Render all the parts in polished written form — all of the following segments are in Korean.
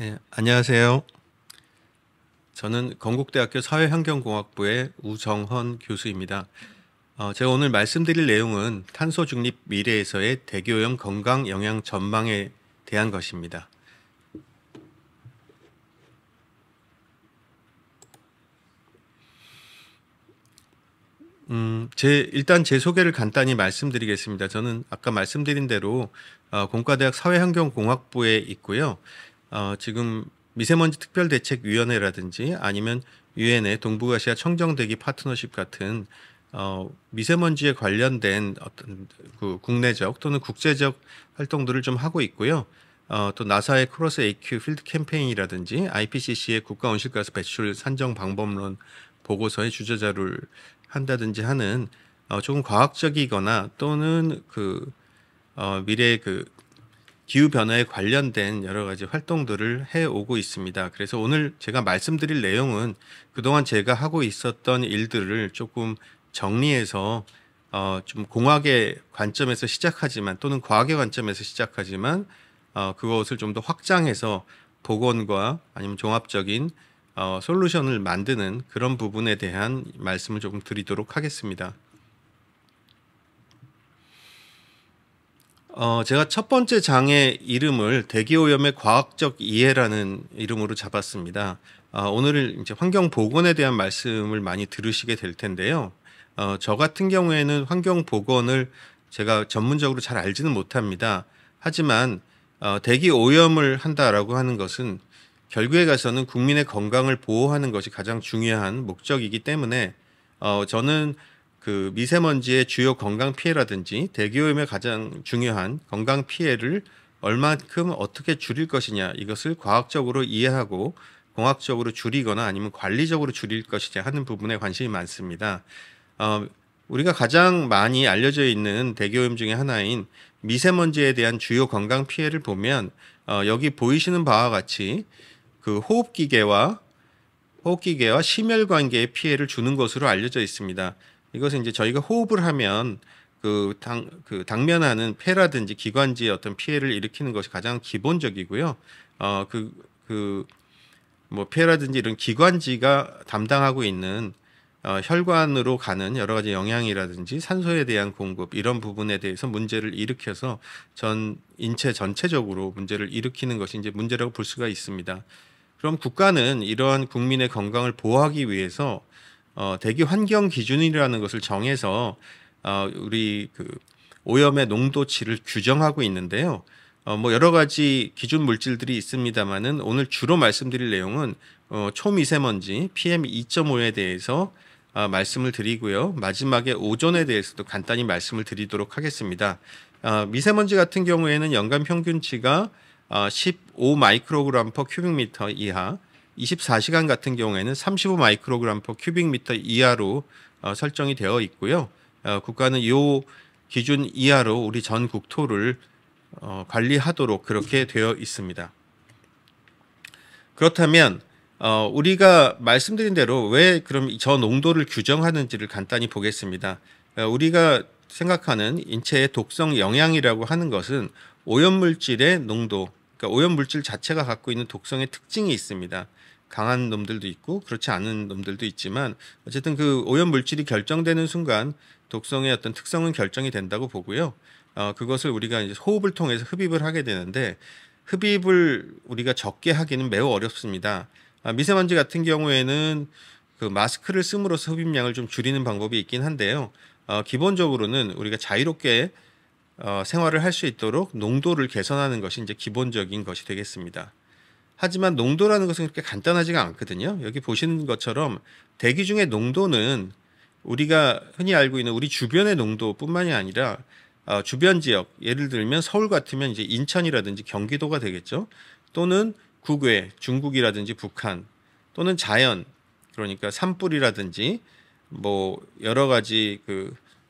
네, 안녕하세요. 저는 건국대학교 사회환경공학부의 우정헌 교수입니다. 제가 오늘 말씀드릴 내용은 탄소 중립 미래에서의 대기오염 건강 영향 전망에 대한 것입니다. 일단 제 소개를 간단히 말씀드리겠습니다. 저는 아까 말씀드린 대로 공과대학 사회환경공학부에 있고요. 지금 미세먼지 특별대책위원회라든지 아니면 유엔의 동북아시아 청정대기 파트너십 같은 미세먼지에 관련된 어떤 그 국내적 또는 국제적 활동들을 좀 하고 있고요. 또 나사의 크로스 AQ 필드 캠페인이라든지 IPCC의 국가 온실가스 배출 산정 방법론 보고서의 주저자료를 한다든지 하는 조금 과학적이거나 또는 미래의 기후 변화에 관련된 여러 가지 활동들을 해 오고 있습니다. 그래서 오늘 제가 말씀드릴 내용은 그동안 제가 하고 있었던 일들을 조금 정리해서 좀 공학의 관점에서 시작하지만 또는 과학의 관점에서 시작하지만 그것을 좀 더 확장해서 복원과 아니면 종합적인 솔루션을 만드는 그런 부분에 대한 말씀을 조금 드리도록 하겠습니다. 제가 첫 번째 장의 이름을 대기오염의 과학적 이해라는 이름으로 잡았습니다. 오늘은 이제 환경 보건에 대한 말씀을 많이 들으시게 될 텐데요. 저 같은 경우에는 환경 보건을 제가 전문적으로 잘 알지는 못합니다. 하지만 대기 오염을 한다라고 하는 것은 결국에 가서는 국민의 건강을 보호하는 것이 가장 중요한 목적이기 때문에 저는 그 미세먼지의 주요 건강 피해라든지 대기오염의 가장 중요한 건강 피해를 얼만큼 어떻게 줄일 것이냐 이것을 과학적으로 이해하고 공학적으로 줄이거나 아니면 관리적으로 줄일 것이냐 하는 부분에 관심이 많습니다. 우리가 가장 많이 알려져 있는 대기오염 중에 하나인 미세먼지에 대한 주요 건강 피해를 보면 여기 보이시는 바와 같이 그 호흡기계와 심혈관계에 피해를 주는 것으로 알려져 있습니다. 이것은 이제 저희가 호흡을 하면 당면하는 폐라든지 기관지에 어떤 피해를 일으키는 것이 가장 기본적이고요. 뭐 폐라든지 이런 기관지가 담당하고 있는 혈관으로 가는 여러 가지 영양이라든지 산소에 대한 공급 이런 부분에 대해서 문제를 일으켜서 전 인체 전체적으로 문제를 일으키는 것이 이제 문제라고 볼 수가 있습니다. 그럼 국가는 이러한 국민의 건강을 보호하기 위해서 대기 환경 기준이라는 것을 정해서 우리 오염의 농도치를 규정하고 있는데요. 뭐 여러 가지 기준 물질들이 있습니다만은 오늘 주로 말씀드릴 내용은 초미세먼지 PM 2.5에 대해서 말씀을 드리고요. 마지막에 오존에 대해서도 간단히 말씀을 드리도록 하겠습니다. 미세먼지 같은 경우에는 연간 평균치가 15 마이크로그램 퍼 큐빅미터 이하, 24시간 같은 경우에는 35 마이크로그램 퍼 큐빅미터 이하로 설정이 되어 있고요. 국가는 이 기준 이하로 우리 전 국토를 관리하도록 그렇게 되어 있습니다. 그렇다면 우리가 말씀드린 대로 왜 그럼 저 농도를 규정하는지를 간단히 보겠습니다. 우리가 생각하는 인체의 독성 영향이라고 하는 것은 오염물질의 농도, 그러니까 오염물질 자체가 갖고 있는 독성의 특징이 있습니다. 강한 놈들도 있고 그렇지 않은 놈들도 있지만 어쨌든 그 오염물질이 결정되는 순간 독성의 어떤 특성은 결정이 된다고 보고요. 그것을 우리가 이제 호흡을 통해서 흡입을 하게 되는데 흡입을 우리가 적게 하기는 매우 어렵습니다. 미세먼지 같은 경우에는 그 마스크를 씀으로써 흡입량을 좀 줄이는 방법이 있긴 한데요. 기본적으로는 우리가 자유롭게 생활을 할 수 있도록 농도를 개선하는 것이 이제 기본적인 것이 되겠습니다. 하지만 농도라는 것은 그렇게 간단하지가 않거든요. 여기 보시는 것처럼 대기 중의 농도는 우리가 흔히 알고 있는 우리 주변의 농도뿐만이 아니라 주변 지역, 예를 들면 서울 같으면 이제 인천이라든지 경기도가 되겠죠. 또는 국외, 중국이라든지 북한, 또는 자연, 그러니까 산불이라든지 뭐 여러 가지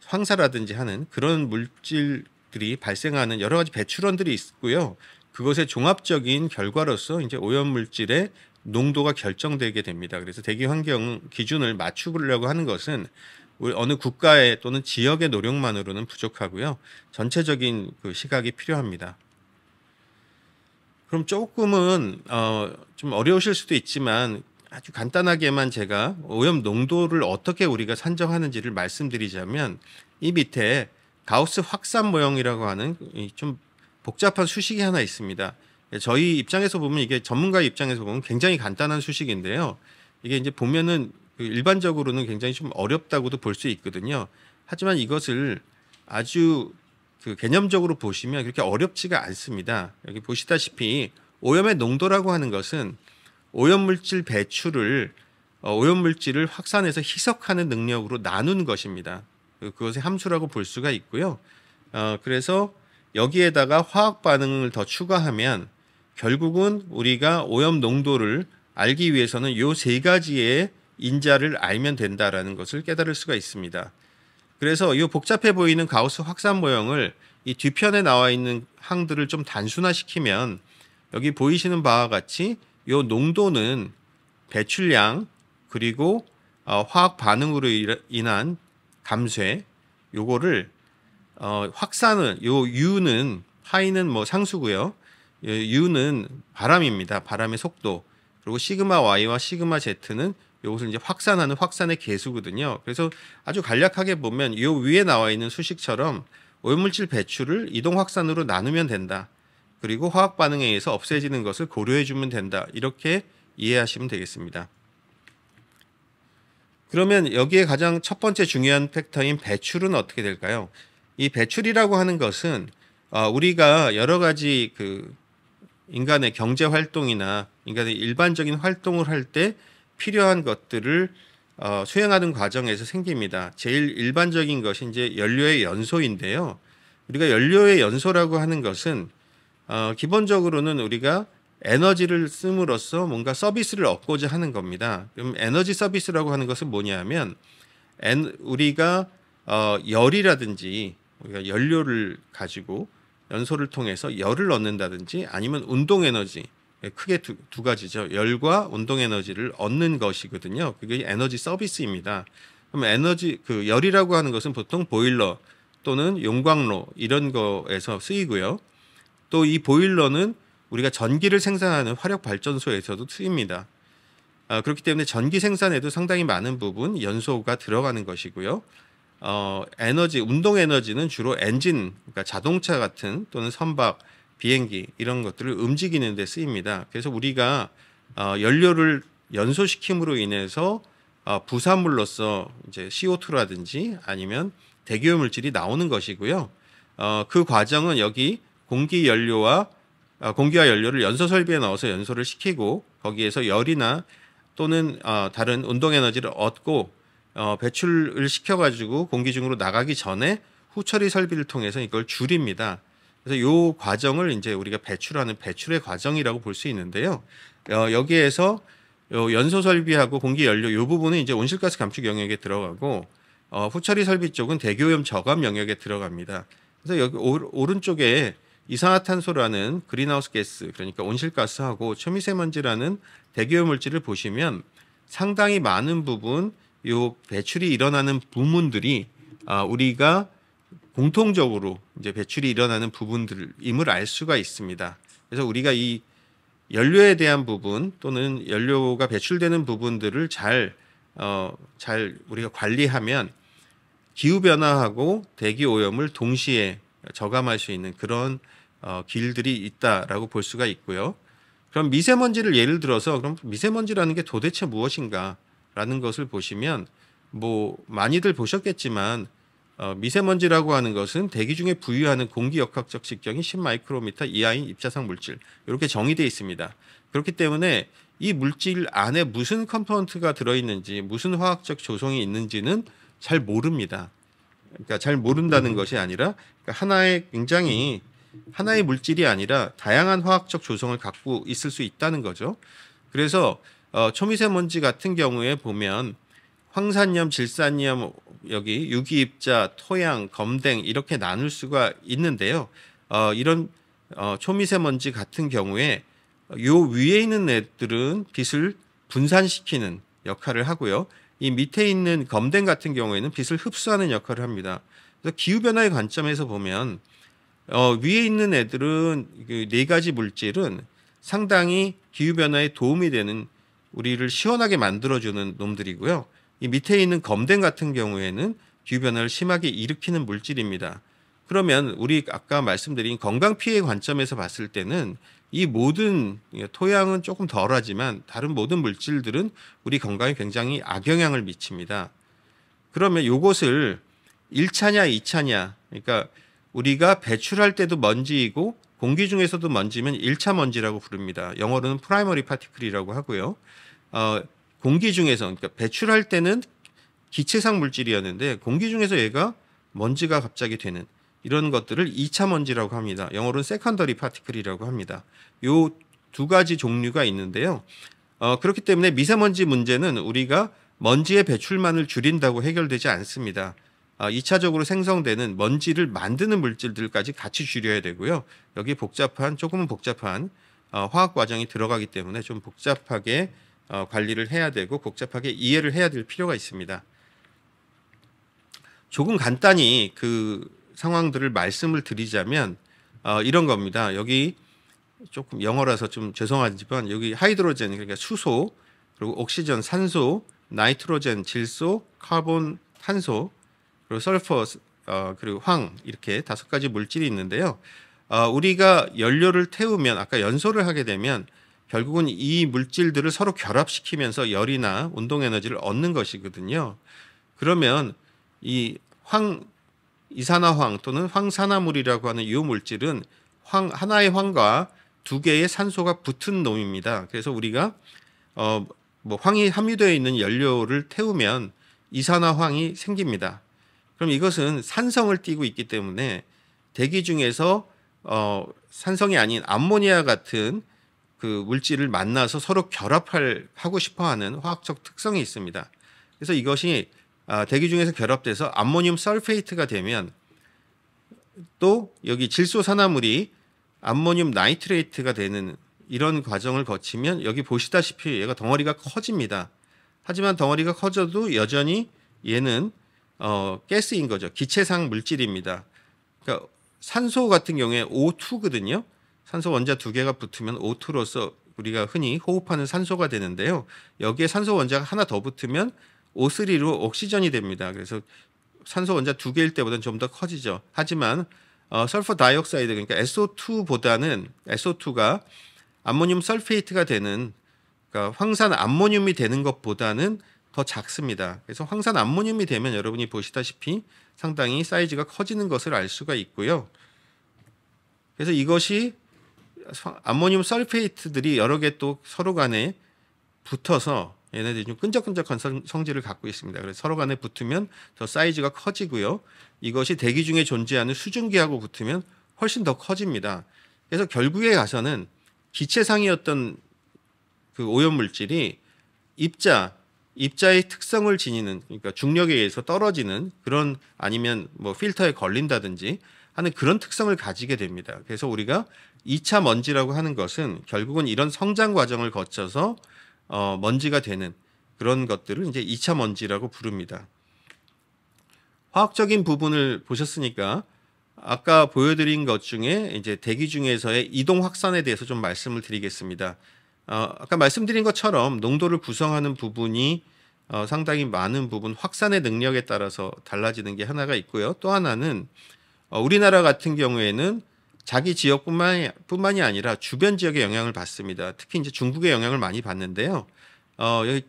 황사라든지 하는 그런 물질들이 발생하는 여러 가지 배출원들이 있고요. 그것의 종합적인 결과로서 이제 오염물질의 농도가 결정되게 됩니다. 그래서 대기 환경 기준을 맞추려고 하는 것은 우리 어느 국가의 또는 지역의 노력만으로는 부족하고요. 전체적인 시각이 필요합니다. 그럼 조금은 좀 어려우실 수도 있지만 아주 간단하게만 제가 오염 농도를 어떻게 우리가 산정하는지를 말씀드리자면 이 밑에 가우스 확산 모형이라고 하는 이 좀 복잡한 수식이 하나 있습니다. 저희 입장에서 보면 이게 전문가 입장에서 보면 굉장히 간단한 수식인데요. 이게 이제 보면은 그 일반적으로는 굉장히 좀 어렵다고도 볼 수 있거든요. 하지만 이것을 아주 그 개념적으로 보시면 그렇게 어렵지가 않습니다. 여기 보시다시피 오염의 농도라고 하는 것은 오염물질 배출을 오염물질을 확산해서 희석하는 능력으로 나눈 것입니다. 그것의 함수라고 볼 수가 있고요. 그래서 여기에다가 화학 반응을 더 추가하면 결국은 우리가 오염 농도를 알기 위해서는 요 세 가지의 인자를 알면 된다라는 것을 깨달을 수가 있습니다. 그래서 이 복잡해 보이는 가우스 확산 모형을 이 뒤편에 나와 있는 항들을 좀 단순화시키면 여기 보이시는 바와 같이 이 농도는 배출량 그리고 화학 반응으로 인한 감쇄 요거를 확산은 요 U는 파이는 뭐 상수고요. U는 바람입니다. 바람의 속도. 그리고 시그마 Y와 시그마 Z는 이것을 이제 확산하는 확산의 계수거든요. 그래서 아주 간략하게 보면 이 위에 나와 있는 수식처럼 오염물질 배출을 이동 확산으로 나누면 된다. 그리고 화학 반응에 의해서 없애지는 것을 고려해 주면 된다. 이렇게 이해하시면 되겠습니다. 그러면 여기에 가장 첫 번째 중요한 팩터인 배출은 어떻게 될까요? 이 배출이라고 하는 것은 우리가 여러 가지 그 인간의 경제 활동이나 인간의 일반적인 활동을 할 때 필요한 것들을 수행하는 과정에서 생깁니다. 제일 일반적인 것이 이제 연료의 연소인데요. 우리가 연료의 연소라고 하는 것은 기본적으로는 우리가 에너지를 씀으로써 뭔가 서비스를 얻고자 하는 겁니다. 그럼 에너지 서비스라고 하는 것은 뭐냐면 우리가 열이라든지 우리가 연료를 가지고 연소를 통해서 열을 얻는다든지 아니면 운동 에너지 크게 두 가지죠. 열과 운동 에너지를 얻는 것이거든요. 그게 에너지 서비스입니다. 그럼 에너지 그 열이라고 하는 것은 보통 보일러 또는 용광로 이런 거에서 쓰이고요. 또 이 보일러는 우리가 전기를 생산하는 화력 발전소에서도 쓰입니다. 그렇기 때문에 전기 생산에도 상당히 많은 부분 연소가 들어가는 것이고요. 에너지, 운동 에너지는 주로 엔진, 그러니까 자동차 같은 또는 선박, 비행기 이런 것들을 움직이는 데 쓰입니다. 그래서 우리가 연료를 연소시킴으로 인해서 부산물로서 이제 CO2라든지 아니면 대기오염 물질이 나오는 것이고요. 그 과정은 여기 공기와 연료를 연소 설비에 넣어서 연소를 시키고 거기에서 열이나 또는 다른 운동 에너지를 얻고 배출을 시켜가지고 공기 중으로 나가기 전에 후처리 설비를 통해서 이걸 줄입니다. 그래서 이 과정을 이제 우리가 배출하는 배출의 과정이라고 볼 수 있는데요. 여기에서 연소 설비하고 공기 연료 이 부분은 이제 온실가스 감축 영역에 들어가고 후처리 설비 쪽은 대기오염 저감 영역에 들어갑니다. 그래서 여기 오른쪽에 이산화탄소라는 그린하우스 가스 그러니까 온실가스하고 초미세먼지라는 대기오염 물질을 보시면 상당히 많은 부분 요 배출이 일어나는 부문들이 우리가 공통적으로 이제 배출이 일어나는 부분들임을 알 수가 있습니다. 그래서 우리가 이 연료에 대한 부분 또는 연료가 배출되는 부분들을 잘 우리가 관리하면 기후 변화하고 대기 오염을 동시에 저감할 수 있는 그런 길들이 있다라고 볼 수가 있고요. 그럼 미세먼지를 예를 들어서 그럼 미세먼지라는 게 도대체 무엇인가라는 것을 보시면 뭐 많이들 보셨겠지만 미세먼지라고 하는 것은 대기 중에 부유하는 공기 역학적 직경이 10마이크로미터 이하인 입자상 물질 이렇게 정의되어 있습니다. 그렇기 때문에 이 물질 안에 무슨 컴포넌트가 들어있는지 무슨 화학적 조성이 있는지는 잘 모릅니다. 그러니까 잘 모른다는 것이 아니라 그러니까 하나의 물질이 아니라 다양한 화학적 조성을 갖고 있을 수 있다는 거죠. 그래서 초미세먼지 같은 경우에 보면 황산염, 질산염, 여기 유기입자, 토양, 검댕 이렇게 나눌 수가 있는데요. 이런 초미세먼지 같은 경우에 요 위에 있는 애들은 빛을 분산시키는 역할을 하고요. 이 밑에 있는 검댕 같은 경우에는 빛을 흡수하는 역할을 합니다. 그래서 기후변화의 관점에서 보면 위에 있는 애들은 그 네 가지 물질은 상당히 기후변화에 도움이 되는, 우리를 시원하게 만들어주는 놈들이고요. 이 밑에 있는 검댕 같은 경우에는 기후변화를 심하게 일으키는 물질입니다. 그러면 우리 아까 말씀드린 건강 피해 관점에서 봤을 때는 이 모든, 토양은 조금 덜하지만 다른 모든 물질들은 우리 건강에 굉장히 악영향을 미칩니다. 그러면 이것을 1차냐 2차냐, 그러니까 우리가 배출할 때도 먼지이고 공기 중에서도 먼지면 1차 먼지라고 부릅니다. 영어로는 프라이머리 파티클이라고 하고요. 공기 중에서, 그러니까 배출할 때는 기체상 물질이었는데 공기 중에서 얘가 먼지가 갑자기 되는 이런 것들을 2차 먼지라고 합니다. 영어로는 세컨더리 파티클이라고 합니다. 요 두 가지 종류가 있는데요. 그렇기 때문에 미세먼지 문제는 우리가 먼지의 배출만을 줄인다고 해결되지 않습니다. 2차적으로 생성되는 먼지를 만드는 물질들까지 같이 줄여야 되고요. 여기 조금은 복잡한 화학 과정이 들어가기 때문에 좀 복잡하게 관리를 해야 되고 복잡하게 이해를 해야 될 필요가 있습니다. 조금 간단히 그 상황들을 말씀을 드리자면 이런 겁니다. 여기 조금 영어라서 좀 죄송하지만 여기 하이드로젠, 그러니까 수소, 그리고 옥시전, 산소, 나이트로젠, 질소, 카본, 탄소, 그리고 설퍼, 그리고 황, 이렇게 5가지 물질이 있는데요. 우리가 연료를 태우면, 아까 연소를 하게 되면 결국은 이 물질들을 서로 결합시키면서 열이나 운동 에너지를 얻는 것이거든요. 그러면 이 이산화황 또는 황산화물이라고 하는 이 물질은 하나의 황과 2개의 산소가 붙은 놈입니다. 그래서 우리가 황이 함유되어 있는 연료를 태우면 이산화황이 생깁니다. 그럼 이것은 산성을 띠고 있기 때문에 대기 중에서 산성이 아닌 암모니아 같은 그 물질을 만나서 서로 결합하고 싶어하는 화학적 특성이 있습니다. 그래서 이것이 대기 중에서 결합돼서 암모늄 설페이트가 되면 또 여기 질소산화물이 암모늄 나이트레이트가 되는 이런 과정을 거치면 여기 보시다시피 얘가 덩어리가 커집니다. 하지만 덩어리가 커져도 여전히 얘는 가스인 거죠. 기체상 물질입니다. 그러니까 산소 같은 경우에 O2거든요. 산소 원자 2개가 붙으면 O2로서 우리가 흔히 호흡하는 산소가 되는데요. 여기에 산소 원자가 하나 더 붙으면 O3로 옥시전이 됩니다. 그래서 산소 원자 2개일 때보다는 좀 더 커지죠. 하지만 설퍼 다이옥사이드, 그러니까 SO2보다는 SO2가 암모늄 설페이트가 되는, 그러니까 황산 암모늄이 되는 것보다는 더 작습니다. 그래서 황산 암모늄이 되면 여러분이 보시다시피 상당히 사이즈가 커지는 것을 알 수가 있고요. 그래서 이것이 암모늄 설페이트들이 여러 개 또 서로 간에 붙어서 얘네들이 좀 끈적끈적한 성질을 갖고 있습니다. 그래서 서로 간에 붙으면 더 사이즈가 커지고요. 이것이 대기 중에 존재하는 수증기하고 붙으면 훨씬 더 커집니다. 그래서 결국에 가서는 기체상이었던 그 오염물질이 입자의 특성을 지니는, 그러니까 중력에 의해서 떨어지는 그런, 아니면 뭐 필터에 걸린다든지 하는 그런 특성을 가지게 됩니다. 그래서 우리가 2차 먼지라고 하는 것은 결국은 이런 성장 과정을 거쳐서 먼지가 되는 그런 것들을 이제 2차 먼지라고 부릅니다. 화학적인 부분을 보셨으니까 아까 보여드린 것 중에 이제 대기 중에서의 이동 확산에 대해서 좀 말씀을 드리겠습니다. 아까 말씀드린 것처럼 농도를 구성하는 부분이 상당히 많은 부분, 확산의 능력에 따라서 달라지는 게 하나가 있고요. 또 하나는 우리나라 같은 경우에는 자기 지역뿐만이 아니라 주변 지역의 영향을 받습니다. 특히 이제 중국의 영향을 많이 받는데요. 여기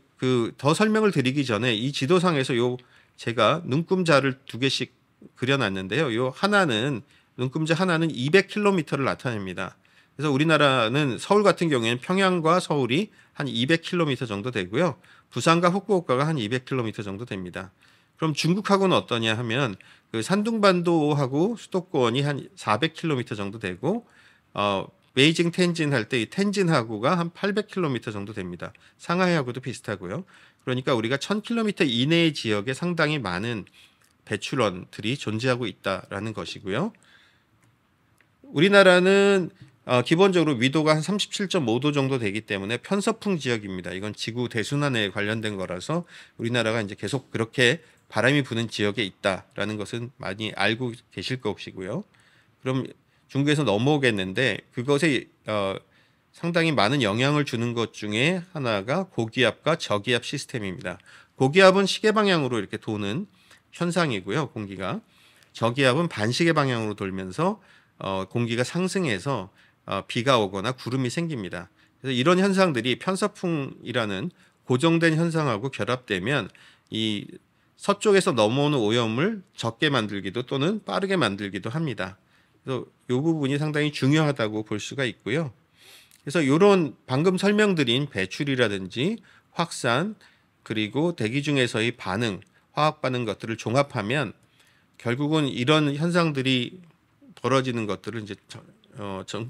더 설명을 드리기 전에 이 지도상에서 제가 눈금자를 2개씩 그려놨는데요. 눈금자 하나는 200km를 나타냅니다. 그래서 우리나라는 서울 같은 경우에는 평양과 서울이 한 200km 정도 되고요. 부산과 후쿠오카가 한 200km 정도 됩니다. 그럼 중국하고는 어떠냐 하면 그 산둥반도하고 수도권이 한 400km 정도 되고 베이징 텐진 할 때 이 텐진하고가 한 800km 정도 됩니다. 상하이하고도 비슷하고요. 그러니까 우리가 1000km 이내의 지역에 상당히 많은 배출원들이 존재하고 있다라는 것이고요. 우리나라는 기본적으로 위도가 한 37.5도 정도 되기 때문에 편서풍 지역입니다. 이건 지구 대순환에 관련된 거라서 우리나라가 이제 계속 그렇게 바람이 부는 지역에 있다라는 것은 많이 알고 계실 것이고요. 그럼 중국에서 넘어오겠는데 그것의 상당히 많은 영향을 주는 것 중에 하나가 고기압과 저기압 시스템입니다. 고기압은 시계 방향으로 이렇게 도는 현상이고요. 공기가. 저기압은 반시계 방향으로 돌면서 공기가 상승해서 비가 오거나 구름이 생깁니다. 그래서 이런 현상들이 편서풍이라는 고정된 현상하고 결합되면 이 서쪽에서 넘어오는 오염을 적게 만들기도 또는 빠르게 만들기도 합니다. 그래서 이 부분이 상당히 중요하다고 볼 수가 있고요. 그래서 이런 방금 설명드린 배출이라든지 확산 그리고 대기 중에서의 반응, 화학 반응 것들을 종합하면 결국은 이런 현상들이 벌어지는 것들을 이제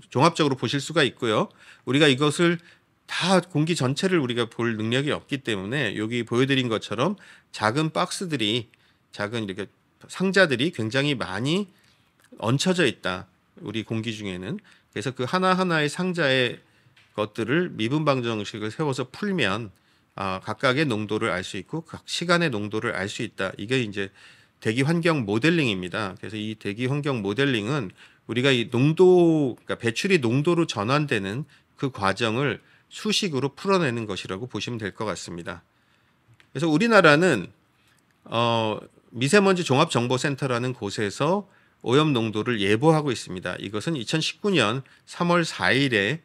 종합적으로 보실 수가 있고요. 우리가 이것을 다 공기 전체를 우리가 볼 능력이 없기 때문에 여기 보여드린 것처럼 작은 박스들이 작은 이렇게 상자들이 굉장히 많이 얹혀져 있다. 우리 공기 중에는. 그래서 그 하나하나의 상자의 것들을 미분 방정식을 세워서 풀면 각각의 농도를 알 수 있고 각 시간의 농도를 알 수 있다. 이게 이제 대기 환경 모델링입니다. 그래서 이 대기 환경 모델링은 우리가 이 농도, 그러니까 배출이 농도로 전환되는 그 과정을 수식으로 풀어내는 것이라고 보시면 될 것 같습니다. 그래서 우리나라는 미세먼지 종합정보센터라는 곳에서 오염 농도를 예보하고 있습니다. 이것은 2019년 3월 4일에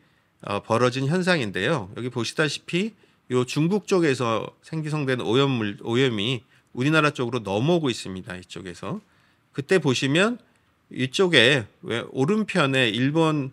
벌어진 현상인데요. 여기 보시다시피 요 중국 쪽에서 생기성된 오염이 우리나라 쪽으로 넘어오고 있습니다. 이쪽에서. 그때 보시면 이쪽에 왜 오른편에 일본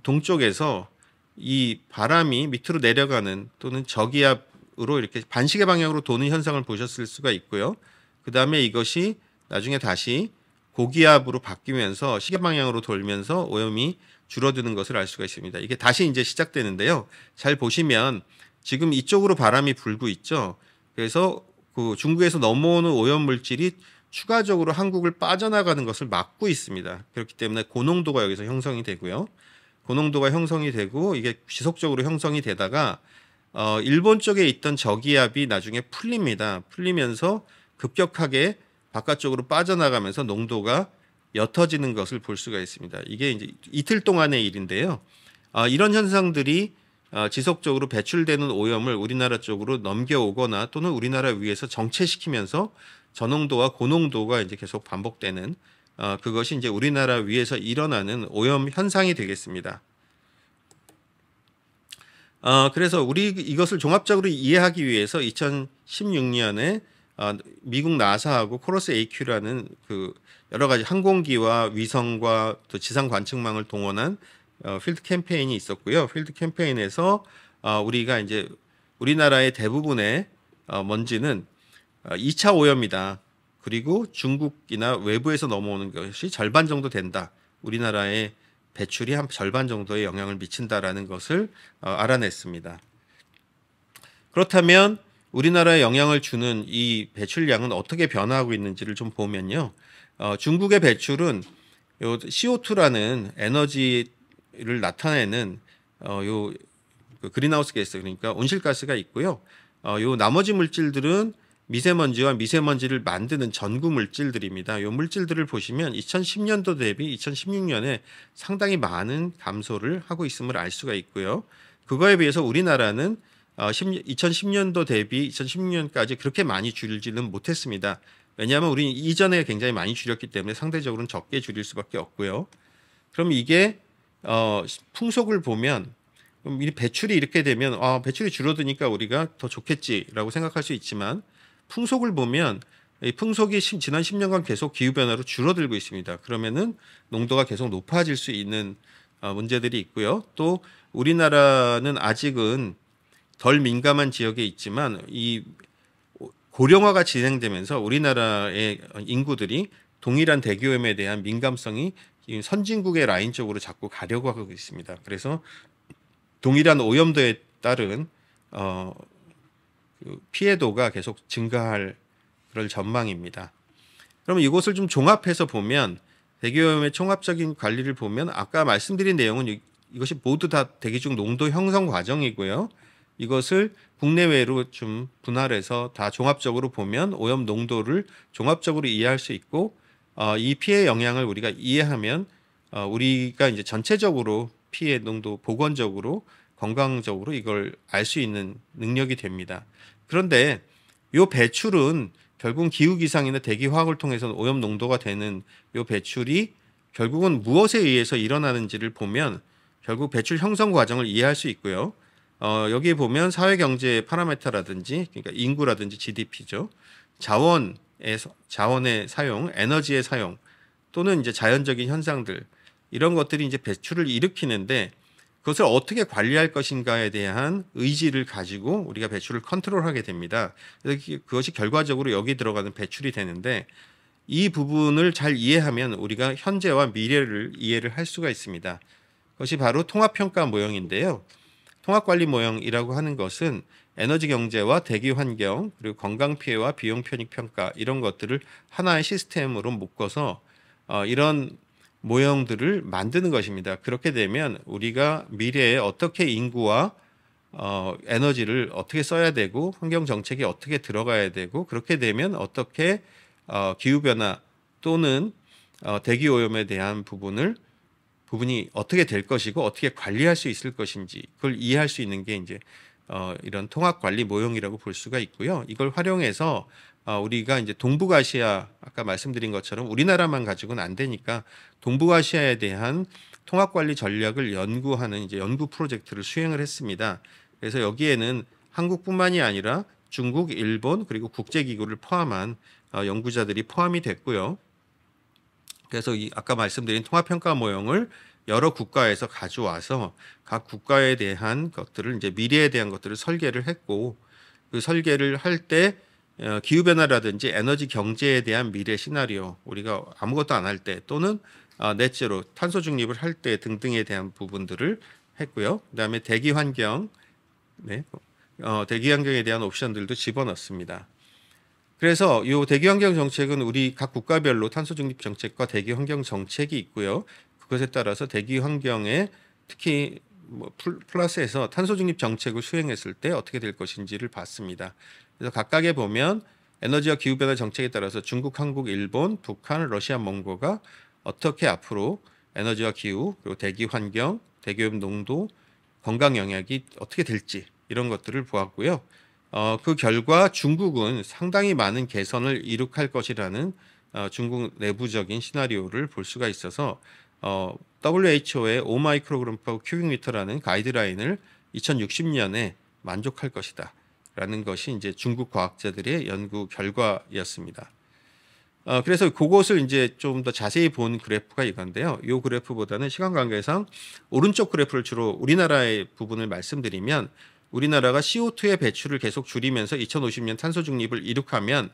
동쪽에서 이 바람이 밑으로 내려가는 또는 저기압으로 이렇게 반시계 방향으로 도는 현상을 보셨을 수가 있고요. 그 다음에 이것이 나중에 다시 고기압으로 바뀌면서 시계 방향으로 돌면서 오염이 줄어드는 것을 알 수가 있습니다. 이게 다시 이제 시작되는데요. 잘 보시면 지금 이쪽으로 바람이 불고 있죠. 그래서 그 중국에서 넘어오는 오염 물질이 추가적으로 한국을 빠져나가는 것을 막고 있습니다. 그렇기 때문에 고농도가 여기서 형성이 되고요. 고농도가 형성이 되고 이게 지속적으로 형성이 되다가 일본 쪽에 있던 저기압이 나중에 풀립니다. 풀리면서 급격하게 바깥쪽으로 빠져나가면서 농도가 옅어지는 것을 볼 수가 있습니다. 이게 이제 이틀 동안의 일인데요. 이런 현상들이 지속적으로 배출되는 오염을 우리나라 쪽으로 넘겨오거나 또는 우리나라 위에서 정체시키면서 저농도와 고농도가 이제 계속 반복되는 그것이 이제 우리나라 위에서 일어나는 오염 현상이 되겠습니다. 그래서 우리 이것을 종합적으로 이해하기 위해서 2016년에 미국 나사하고 코러스 AQ라는 그 여러 가지 항공기와 위성과 또 지상 관측망을 동원한 필드 캠페인이 있었고요. 필드 캠페인에서 우리가 이제 우리나라의 대부분의 먼지는 2차 오염이다. 그리고 중국이나 외부에서 넘어오는 것이 절반 정도 된다. 우리나라의 배출이 한 절반 정도의 영향을 미친다라는 것을 알아냈습니다. 그렇다면 우리나라에 영향을 주는 이 배출량은 어떻게 변화하고 있는지를 좀 보면요. 중국의 배출은 요 CO2라는 에너지를 나타내는 요 그린하우스 가스 그러니까 온실가스가 있고요. 요 나머지 물질들은 미세먼지와 미세먼지를 만드는 전구 물질들입니다. 이 물질들을 보시면 2010년도 대비 2016년에 상당히 많은 감소를 하고 있음을 알 수가 있고요. 그거에 비해서 우리나라는 2010년도 대비 2016년까지 그렇게 많이 줄이지는 못했습니다. 왜냐하면 우리는 이전에 굉장히 많이 줄였기 때문에 상대적으로는 적게 줄일 수밖에 없고요. 그럼 이게 풍속을 보면 이 배출이 이렇게 되면 배출이 줄어드니까 우리가 더 좋겠지라고 생각할 수 있지만 풍속을 보면 이 풍속이 지난 10년간 계속 기후변화로 줄어들고 있습니다. 그러면은 농도가 계속 높아질 수 있는 문제들이 있고요. 또 우리나라는 아직은 덜 민감한 지역에 있지만 이 고령화가 진행되면서 우리나라의 인구들이 동일한 대기오염에 대한 민감성이 선진국의 라인 쪽으로 자꾸 가려고 하고 있습니다. 그래서 동일한 오염도에 따른 그 피해도가 계속 증가할 그럴 전망입니다. 그럼 이것을 좀 종합해서 보면 대기오염의 종합적인 관리를 보면 아까 말씀드린 내용은 이것이 모두 다 대기 중 농도 형성 과정이고요. 이것을 국내외로 좀 분할해서 다 종합적으로 보면 오염 농도를 종합적으로 이해할 수 있고 이 피해 영향을 우리가 이해하면 우리가 이제 전체적으로 피의 농도 보건적으로 건강적으로 이걸 알 수 있는 능력이 됩니다. 그런데 요 배출은 결국은 기후기상이나 대기화학을 통해서 오염 농도가 되는 요 배출이 결국은 무엇에 의해서 일어나는지를 보면 결국 배출 형성 과정을 이해할 수 있고요. 여기에 보면 사회경제 파라메타라든지 그러니까 인구라든지 GDP죠. 자원의 사용, 에너지의 사용 또는 이제 자연적인 현상들 이런 것들이 이제 배출을 일으키는데 그것을 어떻게 관리할 것인가에 대한 의지를 가지고 우리가 배출을 컨트롤하게 됩니다. 그래서 그것이 결과적으로 여기 들어가는 배출이 되는데 이 부분을 잘 이해하면 우리가 현재와 미래를 이해를 할 수가 있습니다. 그것이 바로 통합평가 모형인데요. 통합관리 모형이라고 하는 것은 에너지 경제와 대기 환경 그리고 건강 피해와 비용 편익 평가 이런 것들을 하나의 시스템으로 묶어서 이런 모형들을 만드는 것입니다. 그렇게 되면 우리가 미래에 어떻게 인구와 에너지를 어떻게 써야 되고 환경 정책이 어떻게 들어가야 되고 그렇게 되면 어떻게 기후 변화 또는 대기 오염에 대한 부분이 어떻게 될 것이고 어떻게 관리할 수 있을 것인지 그걸 이해할 수 있는 게 이제 이런 통합 관리 모형이라고 볼 수가 있고요. 이걸 활용해서 우리가 이제 동북아시아 아까 말씀드린 것처럼 우리나라만 가지고는 안 되니까 동북아시아에 대한 통합 관리 전략을 연구하는 이제 연구 프로젝트를 수행을 했습니다. 그래서 여기에는 한국뿐만이 아니라 중국, 일본 그리고 국제기구를 포함한 연구자들이 포함이 됐고요. 그래서 이 아까 말씀드린 통합평가 모형을 여러 국가에서 가져와서 각 국가에 대한 것들을 이제 미래에 대한 것들을 설계를 했고 그 설계를 할 때 기후 변화라든지 에너지 경제에 대한 미래 시나리오 우리가 아무것도 안 할 때 또는 넷제로 탄소 중립을 할 때 등등에 대한 부분들을 했고요. 그다음에 대기 환경 대기 환경에 대한 옵션들도 집어넣습니다. 그래서 이 대기환경 정책은 우리 각 국가별로 탄소 중립 정책과 대기환경 정책이 있고요. 그것에 따라서 대기환경에 특히 플러스해서 탄소 중립 정책을 수행했을 때 어떻게 될 것인지를 봤습니다. 그래서 각각에 보면 에너지와 기후변화 정책에 따라서 중국, 한국, 일본, 북한, 러시아, 몽고가 어떻게 앞으로 에너지와 기후 그리고 대기환경, 대기오염 농도, 건강 영향이 어떻게 될지 이런 것들을 보았고요. 그 결과 중국은 상당히 많은 개선을 이룩할 것이라는 중국 내부적인 시나리오를 볼 수가 있어서 WHO의 5마이크로그램 per 큐빅미터라는 가이드라인을 2060년에 만족할 것이다 라는 것이 이제 중국 과학자들의 연구 결과였습니다. 그래서 그것을 이제 좀 더 자세히 본 그래프가 이건데요. 이 그래프보다는 시간 관계상 오른쪽 그래프를 주로 우리나라의 부분을 말씀드리면 우리나라가 CO2의 배출을 계속 줄이면서 2050년 탄소 중립을 이룩하면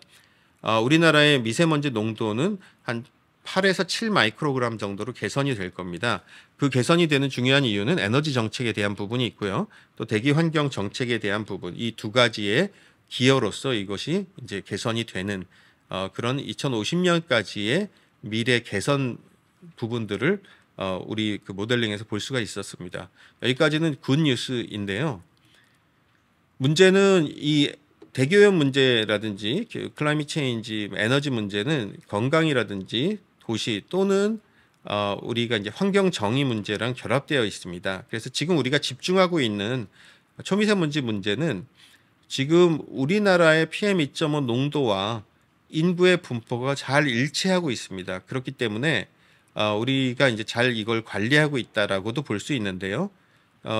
우리나라의 미세먼지 농도는 한 8에서 7 마이크로그램 정도로 개선이 될 겁니다. 그 개선이 되는 중요한 이유는 에너지 정책에 대한 부분이 있고요. 또 대기 환경 정책에 대한 부분 이 두 가지의 기여로서 이것이 이제 개선이 되는 그런 2050년까지의 미래 개선 부분들을 우리 그 모델링에서 볼 수가 있었습니다. 여기까지는 굿 뉴스인데요. 문제는 이 대기오염 문제라든지 클라이밋 체인지, 에너지 문제는 건강이라든지 도시 또는 우리가 이제 환경 정의 문제랑 결합되어 있습니다. 그래서 지금 우리가 집중하고 있는 초미세먼지 문제는 지금 우리나라의 PM2.5 농도와 인구의 분포가 잘 일치하고 있습니다. 그렇기 때문에 우리가 이제 잘 이걸 관리하고 있다라고도 볼 수 있는데요.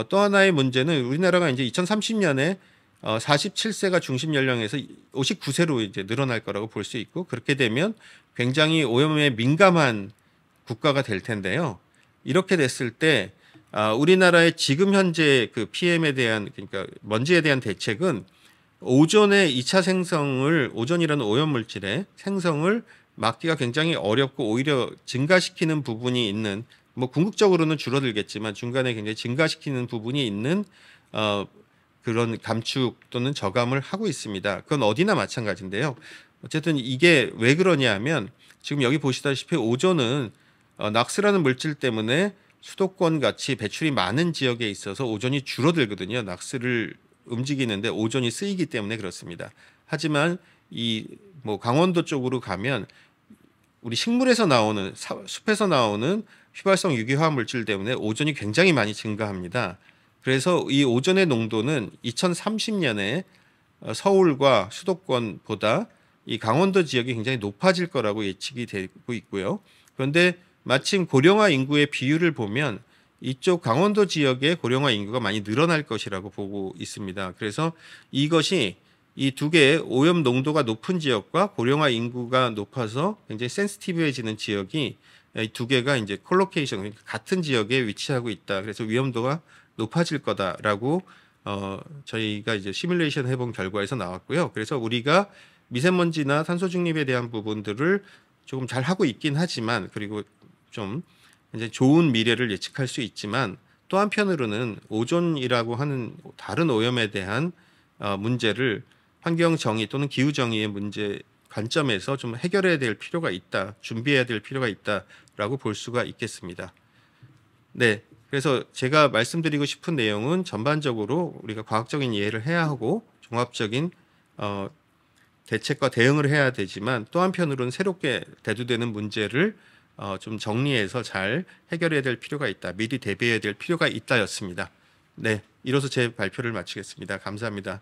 또 하나의 문제는 우리나라가 이제 2030년에 47세가 중심 연령에서 59세로 이제 늘어날 거라고 볼 수 있고 그렇게 되면 굉장히 오염에 민감한 국가가 될 텐데요. 이렇게 됐을 때 우리나라의 지금 현재 그 PM에 대한 그러니까 먼지에 대한 대책은 오존의 2차 생성을 오존이라는 오염 물질의 생성을 막기가 굉장히 어렵고 오히려 증가시키는 부분이 있는 뭐 궁극적으로는 줄어들겠지만 중간에 굉장히 증가시키는 부분이 있는 그런 감축 또는 저감을 하고 있습니다. 그건 어디나 마찬가지인데요. 어쨌든 이게 왜 그러냐 하면 지금 여기 보시다시피 오존은 낙스라는 물질 때문에 수도권 같이 배출이 많은 지역에 있어서 오존이 줄어들거든요. 낙스를 움직이는데 오존이 쓰이기 때문에 그렇습니다. 하지만 이 뭐 강원도 쪽으로 가면 우리 식물에서 나오는 숲에서 나오는 휘발성 유기화학 물질 때문에 오존이 굉장히 많이 증가합니다. 그래서 이 오존의 농도는 2030년에 서울과 수도권보다 이 강원도 지역이 굉장히 높아질 거라고 예측이 되고 있고요. 그런데 마침 고령화 인구의 비율을 보면 이쪽 강원도 지역의 고령화 인구가 많이 늘어날 것이라고 보고 있습니다. 그래서 이것이 이 두 개의 오염 농도가 높은 지역과 고령화 인구가 높아서 굉장히 센시티브해지는 지역이 이 두 개가 이제 콜로케이션, 그러니까 같은 지역에 위치하고 있다. 그래서 위험도가 높아질 거다라고 저희가 이제 시뮬레이션 해본 결과에서 나왔고요. 그래서 우리가 미세먼지나 탄소 중립에 대한 부분들을 조금 잘 하고 있긴 하지만, 그리고 좀 이제 좋은 미래를 예측할 수 있지만, 또 한편으로는 오존이라고 하는 다른 오염에 대한 문제를 환경 정의 또는 기후 정의의 문제 관점에서 좀 해결해야 될 필요가 있다, 준비해야 될 필요가 있다라고 볼 수가 있겠습니다. 네, 그래서 제가 말씀드리고 싶은 내용은 전반적으로 우리가 과학적인 이해를 해야 하고 종합적인 대책과 대응을 해야 되지만, 또 한편으로는 새롭게 대두되는 문제를 좀 정리해서 잘 해결해야 될 필요가 있다, 미리 대비해야 될 필요가 있다였습니다. 네, 이로써 제 발표를 마치겠습니다. 감사합니다.